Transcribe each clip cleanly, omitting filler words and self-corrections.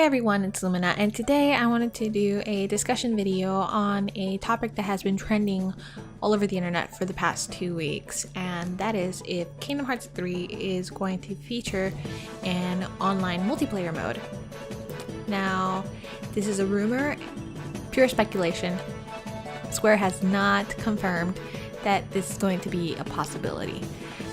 Hey everyone, it's Lumina, and today I wanted to do a discussion video on a topic that has been trending all over the internet for the past 2 weeks, and that is if Kingdom Hearts 3 is going to feature an online multiplayer mode. Now, this is a rumor, pure speculation. Square has not confirmed that this is going to be a possibility.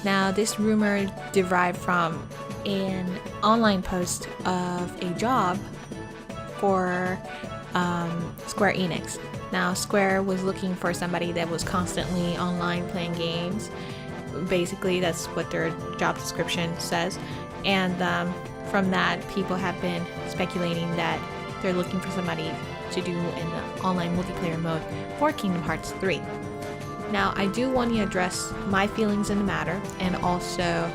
Now, this rumor derived from an online post of a job for Square Enix. Now, Square was looking for somebody that was constantly online playing games. Basically, that's what their job description says. And from that, people have been speculating that they're looking for somebody to do an online multiplayer mode for Kingdom Hearts 3. Now, I do want to address my feelings in the matter and also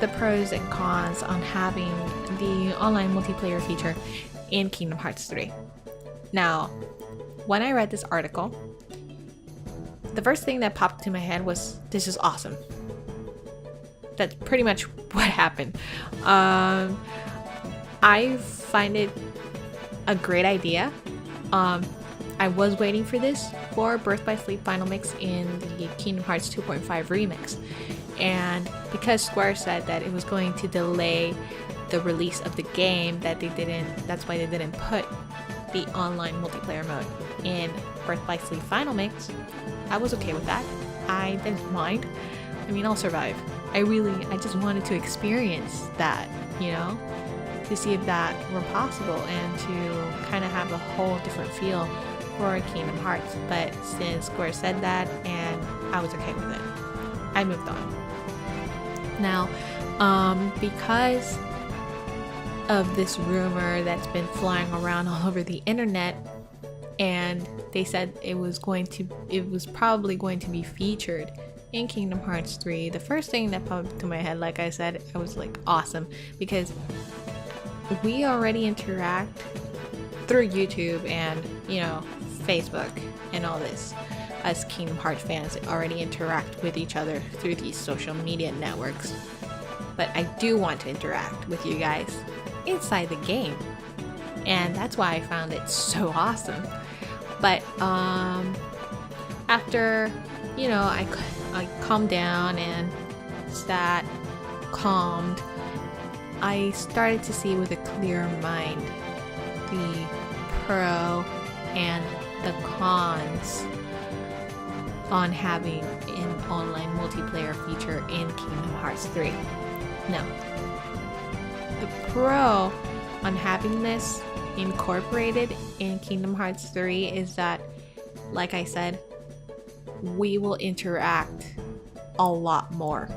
the pros and cons on having the online multiplayer feature in Kingdom Hearts 3. Now, when I read this article, the first thing that popped to my head was, this is awesome. That's pretty much what happened. I find it a great idea. I was waiting for this for Birth by Sleep Final Mix in the Kingdom Hearts 2.5 remix. And because Square said that it was going to delay the release of the game, that's why they didn't put the online multiplayer mode in Birth by Sleep Final Mix, I was okay with that. I didn't mind. I mean, I'll survive. I just wanted to experience that, to see if that were possible and to kind of have a whole different feel for Kingdom Hearts. But since Square said that, and I was okay with it, I moved on. Now, because of this rumor that's been flying around all over the internet, and they said it was probably going to be featured in Kingdom Hearts 3, the first thing that popped to my head, like I said, I was like, awesome, because we already interact through YouTube and Facebook and all this. Us Kingdom Hearts fans already interact with each other through these social media networks, but I do want to interact with you guys inside the game, and that's why I found it so awesome. But after I calmed down and sat calmed, I started to see with a clear mind the pro and the cons on having an online multiplayer feature in Kingdom Hearts 3. Now, the pro on having this incorporated in Kingdom Hearts 3 is that, like I said, we will interact a lot more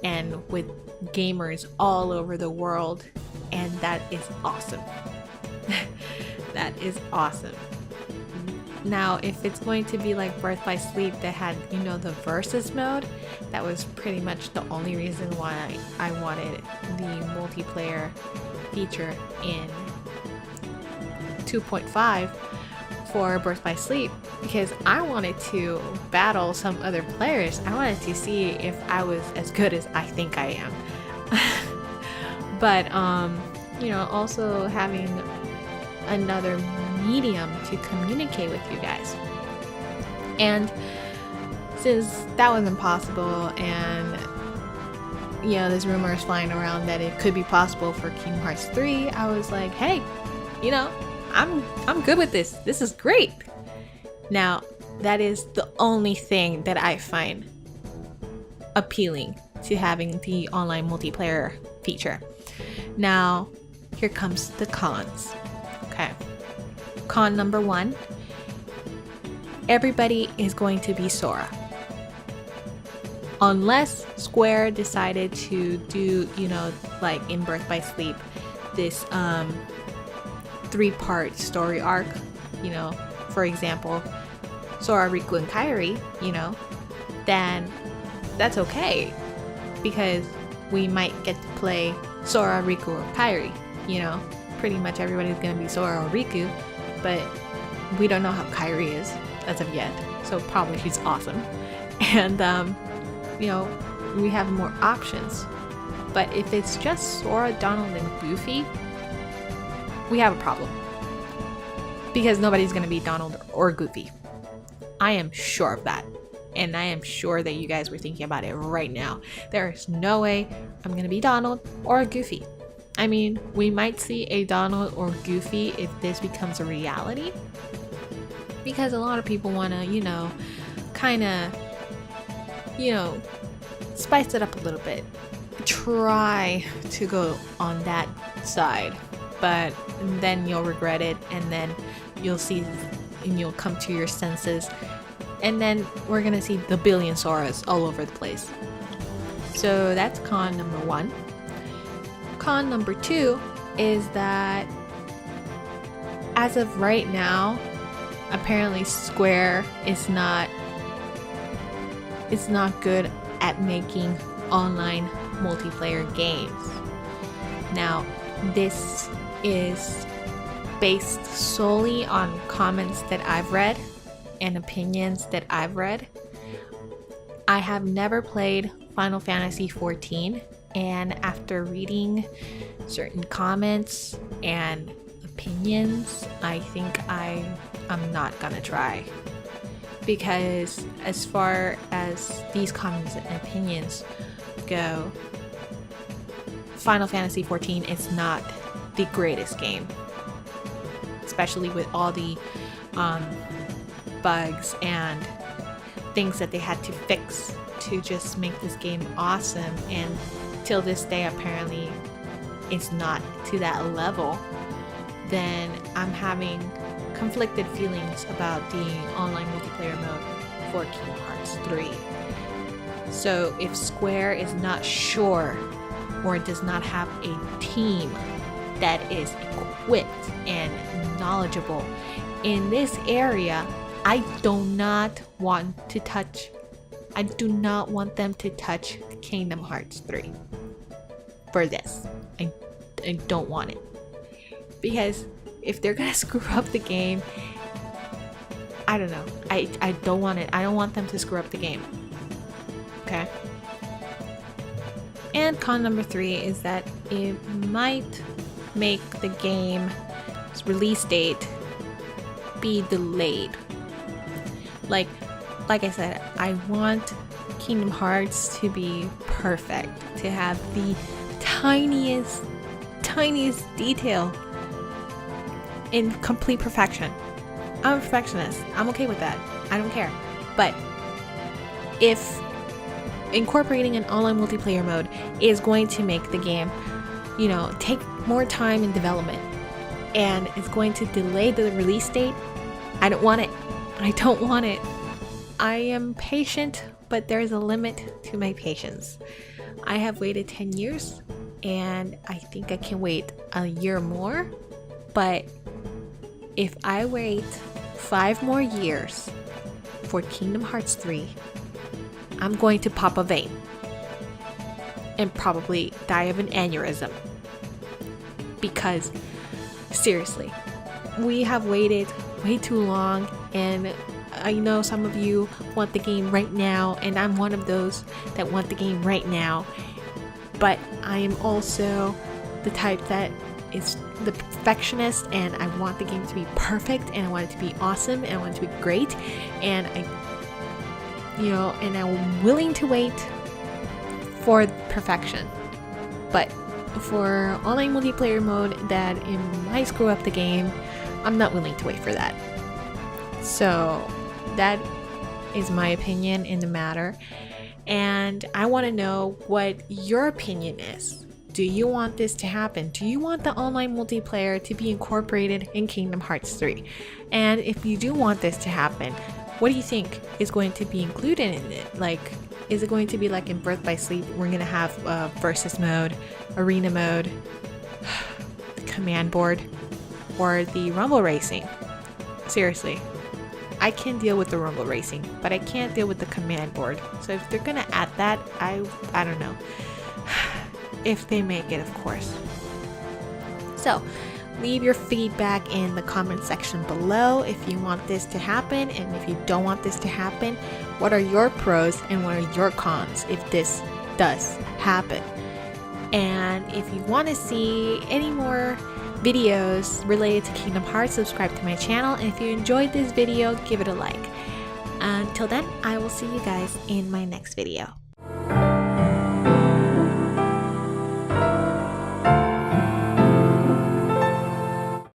and with gamers all over the world, and that is awesome. That is awesome. Now, if it's going to be like Birth by Sleep that had, the versus mode, that was pretty much the only reason why I wanted the multiplayer feature in 2.5 for Birth by Sleep, because I wanted to battle some other players. I wanted to see if I was as good as I think I am. But, also having another medium to communicate with you guys. And since that was impossible, and this rumor is flying around that it could be possible for Kingdom Hearts 3, I was like, hey, I'm good with this. This is great. Now, that is the only thing that I find appealing to having the online multiplayer feature. Now, here comes the cons. Okay. Con number 1, everybody is going to be Sora. Unless Square decided to do, like in Birth by Sleep, this 3-part story arc, for example, Sora, Riku, and Kairi, then that's okay, because we might get to play Sora, Riku, or Kairi, pretty much everybody's gonna be Sora or Riku, but we don't know how Kairi is as of yet, so probably she's awesome. And we have more options. But if it's just Sora, Donald, and Goofy, we have a problem. Because nobody's going to be Donald or Goofy. I am sure of that. And I am sure that you guys were thinking about it right now. There is no way I'm going to be Donald or Goofy. I mean, we might see a Donald or Goofy if this becomes a reality. Because a lot of people want to, kind of, spice it up a little bit. Try to go on that side. But then you'll regret it, and then you'll see and you'll come to your senses, and then we're gonna see the billion Soras all over the place. So that's con number 1. Con number 2 is that as of right now, apparently Square is not good at making online multiplayer games. Now, this is based solely on comments that I've read and opinions that I've read. I have never played Final Fantasy XIV, and after reading certain comments and opinions, I think I'm not gonna try. Because as far as these comments and opinions go, Final Fantasy XIV is not the greatest game, especially with all the bugs and things that they had to fix to just make this game awesome, and till this day apparently it's not to that level. Then I'm having conflicted feelings about the online multiplayer mode for Kingdom Hearts 3. So if Square is not sure or does not have a team that is equipped and knowledgeable in this area, I do not want them to touch Kingdom Hearts 3 for this. I don't want it. Because if they're gonna screw up the game, I don't know. I don't want it. I don't want them to screw up the game. Okay? And con number 3 is that it might make the game's release date be delayed. Like I said, I want Kingdom Hearts to be perfect, to have the tiniest detail in complete perfection. I'm a perfectionist. I'm okay with that. I don't care. But if incorporating an online multiplayer mode is going to make the game, take more time in development, and it's going to delay the release date, I don't want it. I don't want it. I am patient, but there's a limit to my patience. I have waited 10 years, and I think I can wait a year more, but if I wait 5 more years for Kingdom Hearts 3, I'm going to pop a vein and probably die of an aneurysm. Because seriously, we have waited way too long, and I know some of you want the game right now, and I'm one of those that want the game right now. But I am also the type that is the perfectionist, and I want the game to be perfect, and I want it to be awesome, and I want it to be great, and I'm willing to wait for perfection. But for online multiplayer mode that it might screw up the game, I'm not willing to wait for that. So that is my opinion in the matter, and I want to know what your opinion is. Do you want this to happen? Do you want the online multiplayer to be incorporated in Kingdom Hearts 3? And if you do want this to happen, what do you think is going to be included in it? Like, is it going to be like in Birth by Sleep, we're going to have versus mode, arena mode, the command board, or the rumble racing? Seriously, I can deal with the rumble racing, but I can't deal with the command board. So if they're going to add that, I don't know. If they make it, of course. So leave your feedback in the comment section below if you want this to happen, and if you don't want this to happen, what are your pros and what are your cons if this does happen. And if you want to see any more videos related to Kingdom Hearts, subscribe to my channel, and if you enjoyed this video, give it a like. Until then, I will see you guys in my next video.